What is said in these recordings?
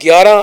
11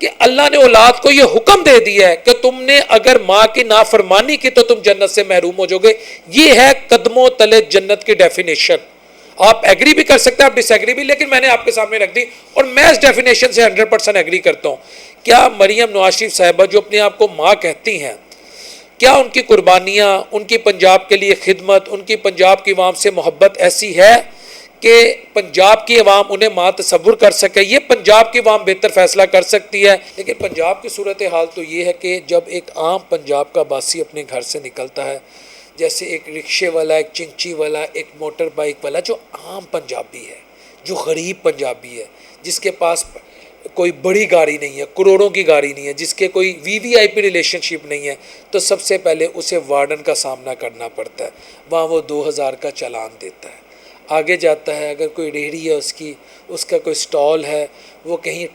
کہ اللہ نے اولاد کو یہ حکم دے دیا ہے کہ تم نے اگر ماں کی نافرمانی کی تو تم جنت سے محروم ہو جاؤ گے. یہ ہے قدموں تلے جنت کی ڈیفینیشن. آپ ایگری بھی کر سکتے ہیں, آپ ڈس ایگری بھی, لیکن میں نے آپ کے سامنے رکھ دی اور میں اس ڈیفینیشن سے 100% ایگری کرتا ہوں. کیا مریم نواز شریف صاحبہ جو اپنے آپ کو ماں کہتی ہیں, کیا ان کی قربانیاں, ان کی پنجاب کے لیے خدمت, ان کی پنجاب کی عوام سے محبت ایسی ہے کہ پنجاب کی عوام انہیں ماں تصور کر سکے؟ یہ پنجاب کی عوام بہتر فیصلہ کر سکتی ہے. لیکن پنجاب کی صورتحال تو یہ ہے کہ جب ایک عام پنجاب کا باسی اپنے گھر سے نکلتا ہے, جیسے ایک رکشے والا, ایک چنچی والا, ایک موٹر بائک والا, جو عام پنجابی ہے, جو غریب پنجابی ہے, جس کے پاس کوئی بڑی گاڑی نہیں ہے, کروڑوں کی گاڑی نہیں ہے, جس کے کوئی VVIP ریلیشن شپ نہیں ہے, تو سب سے پہلے اسے وارڈن کا سامنا کرنا پڑتا ہے. وہاں وہ 2000 کا چالان دیتا ہے. آگے جاتا ہے, اگر کوئی ریہڑی ہے اس کا کوئی سٹال ہے, وہ کہیں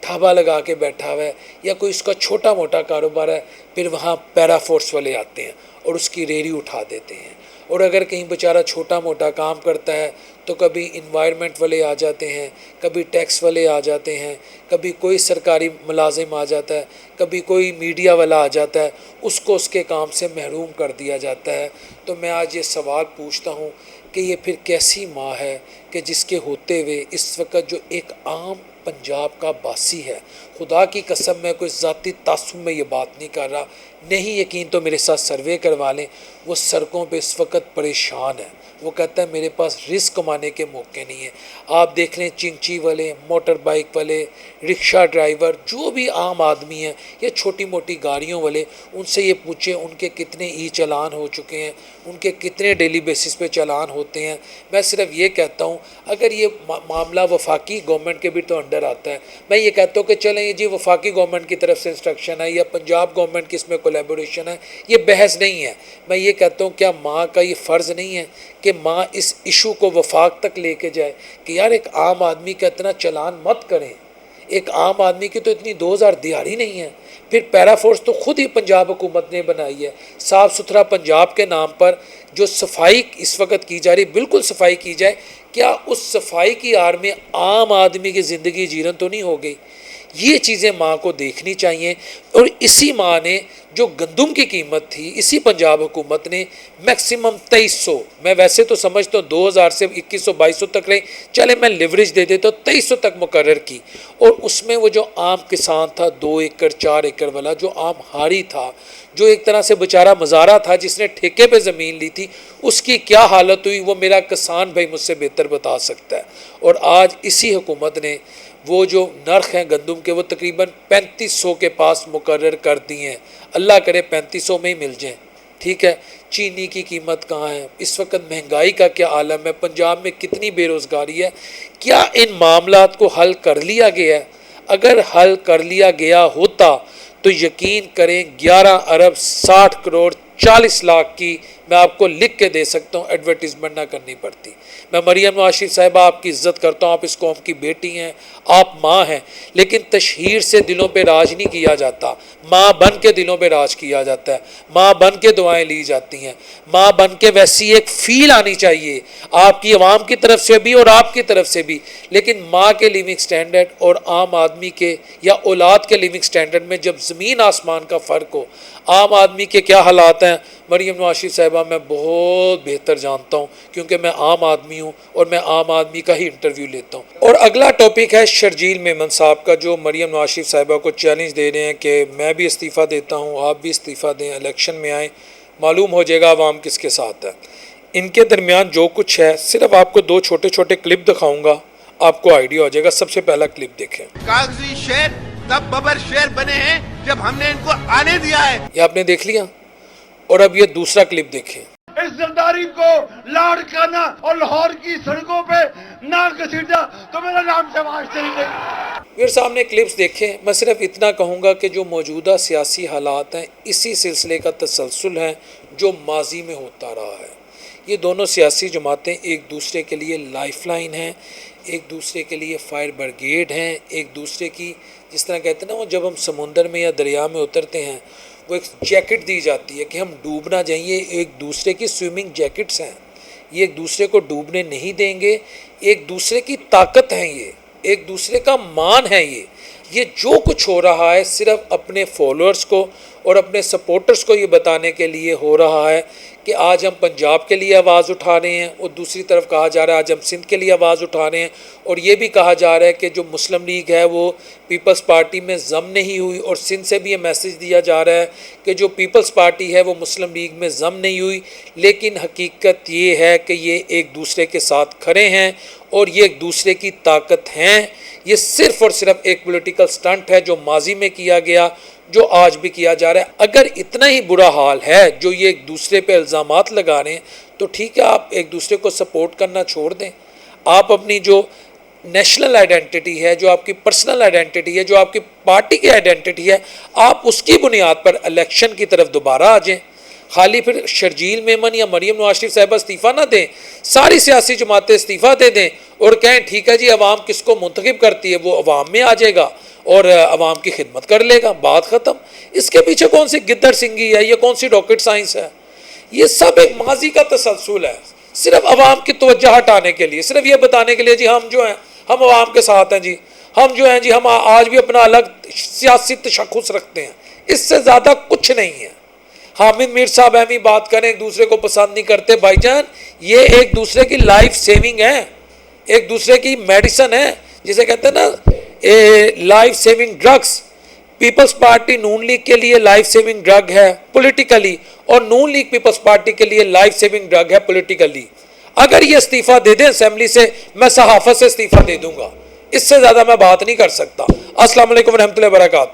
ٹھابا لگا کے بیٹھا ہوا ہے, یا کوئی اس کا چھوٹا موٹا کاروبار ہے, پھر وہاں پیرا فورس والے آتے ہیں اور اس کی ریہڑی اٹھا دیتے ہیں. اور اگر کہیں بیچارہ چھوٹا موٹا کام کرتا ہے تو کبھی انوائرمنٹ والے آ جاتے ہیں, کبھی ٹیکس والے آ جاتے ہیں, کبھی کوئی سرکاری ملازم آ جاتا ہے, کبھی کوئی میڈیا والا آ جاتا ہے, اس کو اس کے کام سے محروم کر دیا جاتا ہے. تو میں آج یہ سوال پوچھتا ہوں کہ یہ پھر کیسی ماں ہے کہ جس کے ہوتے ہوئے اس وقت جو ایک عام پنجاب کا باسی ہے, خدا کی قسم میں کوئی ذاتی تعصب میں یہ بات نہیں کر رہا, نہیں یقین تو میرے ساتھ سروے کروا لیں, وہ سڑکوں پہ اس وقت پریشان ہے. وہ کہتا ہے میرے پاس رزق کمانے کے موقع نہیں ہے. آپ دیکھ لیں چنچی والے, موٹر بائک والے, رکشہ ڈرائیور, جو بھی عام آدمی ہیں یا چھوٹی موٹی گاڑیوں والے, ان سے یہ پوچھیں ان کے کتنے ای چالان ہو چکے ہیں, ان کے کتنے ڈیلی بیسس پہ چالان ہوتے ہیں. میں صرف یہ کہتا ہوں اگر یہ معاملہ وفاقی گورنمنٹ کے بھی تو انڈر آتا ہے, میں یہ کہتا ہوں کہ چلیں یہ جی وفاقی گورنمنٹ کی طرف سے انسٹرکشن ہے یا پنجاب گورنمنٹ کی اس میں کولیبوریشن ہے, یہ بحث نہیں ہے. میں یہ کہتا ہوں کیا ماں کا یہ فرض نہیں ہے کہ ماں اس ایشو کو وفاق تک لے کے جائے کہ یار ایک عام آدمی کا اتنا چلان مت کریں, ایک عام آدمی کی تو اتنی 2000 دیہڑی نہیں ہے. پھر پیرا فورس تو خود ہی پنجاب حکومت نے بنائی ہے. صاف ستھرا پنجاب کے نام پر جو صفائی اس وقت کی جا رہی, بالکل صفائی کی جائے. کیا اس صفائی کی آڑ میں عام آدمی کی زندگی جیرن تو نہیں ہو گئی؟ یہ چیزیں ماں کو دیکھنی چاہیے. اور اسی ماں نے جو گندم کی قیمت تھی, اسی پنجاب حکومت نے میکسیمم 2300, میں ویسے تو سمجھتا ہوں 2000 سے 2100-2200 تک رہی, چلے میں لیوریج دے دیتا ہوں, 2300 تک مقرر کی. اور اس میں وہ جو عام کسان تھا 2 ایکڑ 4 ایکڑ والا, جو عام ہاری تھا, جو ایک طرح سے بیچارہ مزارہ تھا جس نے ٹھیکے پہ زمین لی تھی, اس کی کیا حالت ہوئی وہ میرا کسان بھائی مجھ سے بہتر بتا سکتا ہے. اور آج اسی حکومت نے وہ جو نرخ ہیں گندم کے, وہ تقریباً 3500 کے پاس مقرر کر دیے ہیں. اللہ کرے 3500 میں ہی مل جائیں. ٹھیک ہے, چینی کی قیمت کہاں ہے اس وقت, مہنگائی کا کیا عالم ہے, پنجاب میں کتنی بے روزگاری ہے. کیا ان معاملات کو حل کر لیا گیا ہے؟ اگر حل کر لیا گیا ہوتا تو یقین کریں 11 ارب 60 کروڑ 40 لاکھ کی میں آپ کو لکھ کے دے سکتا ہوں, ایڈورٹیزمنٹ نہ کرنی پڑتی. میں مریم نواز شریف صاحبہ آپ کی عزت کرتا ہوں, آپ اس قوم کی بیٹی ہیں, آپ ماں ہیں, لیکن تشہیر سے دلوں پہ راج نہیں کیا جاتا, ماں بن کے دلوں پہ راج کیا جاتا ہے, ماں بن کے دعائیں لی جاتی ہیں, ماں بن کے ویسی ایک فیل آنی چاہیے آپ کی عوام کی طرف سے بھی اور آپ کی طرف سے بھی. لیکن ماں کے لیونگ سٹینڈرڈ اور عام آدمی کے یا اولاد کے لیونگ سٹینڈرڈ میں جب زمین آسمان کا فرق ہو, عام آدمی کے کیا حالات ہیں مریم نواز شریف صاحبہ میں بہت بہتر جانتا ہوں, کیونکہ میں عام آدمی ہوں اور میں عام آدمی کا ہی انٹرویو لیتا ہوں. اور اگلا ٹاپک ہے شرجیل میمن صاحب کا, جو مریم نواز شریف صاحبہ کو چیلنج دے رہے ہیں کہ میں بھی استعفیٰ دیتا ہوں, آپ بھی استعفیٰ دیں, الیکشن میں آئیں, معلوم ہو جائے گا عوام کس کے ساتھ ہے. ان کے درمیان جو کچھ ہے, صرف آپ کو 2 چھوٹے چھوٹے کلپ دکھاؤں گا, آپ کو آئیڈیا ہو جائے گا. سب سے پہلا کلپ دیکھیں. کاغذی شیر تب ببر شیر بنے ہیں جب ہم نے ان کو آنے دیا ہے. یہ آپ نے دیکھ لیا. اور اب یہ دوسرا کلپ دیکھیں. اس زرداری کو لاڑکانہ اور لاہور کی سڑکوں پہ نہ گھسیٹا تو میرا نام شہباز شریف نہیں. میرے سامنے کلپس دیکھیں. میں صرف اتنا کہوں گا کہ جو موجودہ سیاسی حالات ہیں اسی سلسلے کا تسلسل ہے جو ماضی میں ہوتا رہا ہے. یہ دونوں سیاسی جماعتیں ایک دوسرے کے لیے لائف لائن ہیں, ایک دوسرے کے لیے فائر بریگیڈ ہیں, ایک دوسرے کی جس طرح کہتے ہیں نا, وہ جب ہم سمندر میں یا دریا میں اترتے ہیں وہ ایک جیکٹ دی جاتی ہے کہ ہم ڈوب نہ جائیں. یہ ایک دوسرے کی سوئمنگ جیکٹس ہیں, یہ ایک دوسرے کو ڈوبنے نہیں دیں گے, ایک دوسرے کی طاقت ہیں, یہ ایک دوسرے کا مان ہے. یہ یہ جو کچھ ہو رہا ہے صرف اپنے فالوورز کو اور اپنے سپورٹرز کو یہ بتانے کے لیے ہو رہا ہے کہ آج ہم پنجاب کے لیے آواز اٹھا رہے ہیں، اور دوسری طرف کہا جا رہا ہے آج ہم سندھ کے لیے آواز اٹھا رہے ہیں، اور یہ بھی کہا جا رہا ہے کہ جو مسلم لیگ ہے وہ پیپلز پارٹی میں ضم نہیں ہوئی، اور سندھ سے بھی یہ میسیج دیا جا رہا ہے کہ جو پیپلز پارٹی ہے وہ مسلم لیگ میں ضم نہیں ہوئی، لیکن حقیقت یہ ہے کہ یہ ایک دوسرے کے ساتھ کھڑے ہیں اور یہ ایک دوسرے کی طاقت ہیں۔ یہ صرف اور صرف ایک پولیٹیکل سٹنٹ ہے جو ماضی میں کیا گیا، جو آج بھی کیا جا رہا ہے۔ اگر اتنا ہی برا حال ہے جو یہ ایک دوسرے پہ الزامات لگا رہے ہیں تو ٹھیک ہے، آپ ایک دوسرے کو سپورٹ کرنا چھوڑ دیں۔ آپ اپنی جو نیشنل آئیڈینٹی ہے، جو آپ کی پرسنل آئیڈینٹی ہے، جو آپ کی پارٹی کی آئیڈینٹی ہے، آپ اس کی بنیاد پر الیکشن کی طرف دوبارہ آ جائیں۔ خالی پھر شرجیل میمن یا مریم نواز شریف صاحبہ استعفیٰ نہ دیں، ساری سیاسی جماعتیں استعفیٰ دے دیں اور کہیں ٹھیک ہے جی عوام کس کو منتخب کرتی ہے وہ عوام میں آ جائے گا اور عوام کی خدمت کر لے گا، بات ختم۔ اس کے پیچھے کون سی گدر سنگھی ہے، یہ کون سی راکٹ سائنس ہے؟ یہ سب ایک ماضی کا تسلسل ہے، صرف عوام کی توجہ ہٹانے کے لیے، صرف یہ بتانے کے لیے جی ہم جو ہیں ہم عوام کے ساتھ ہیں، جی ہم جو ہیں جی ہم آج بھی اپنا الگ سیاسی تشخص رکھتے ہیں۔ اس سے زیادہ کچھ نہیں ہے۔ حامد میر صاحب اہمی بات کریں، ایک دوسرے کو پسند نہیں کرتے، بھائی جان یہ ایک دوسرے کی لائف سیونگ ہے، ایک دوسرے کی میڈیسن ہے، جسے کہتے ہیں نا life saving drugs. Peoples Party Noon League کے لیے لائف سیونگ ڈرگ ہے پولیٹیکلی، اور نون لیگ پیپلز پارٹی کے لیے لائف سیونگ ڈرگ ہے پولیٹیکلی۔ اگر یہ استعفیٰ دے دیں اسمبلی سے، میں صحافت سے استعفیٰ دے دوں گا، اس سے زیادہ میں بات نہیں کر سکتا۔ السلام علیکم ورحمۃ اللہ وبرکاتہ۔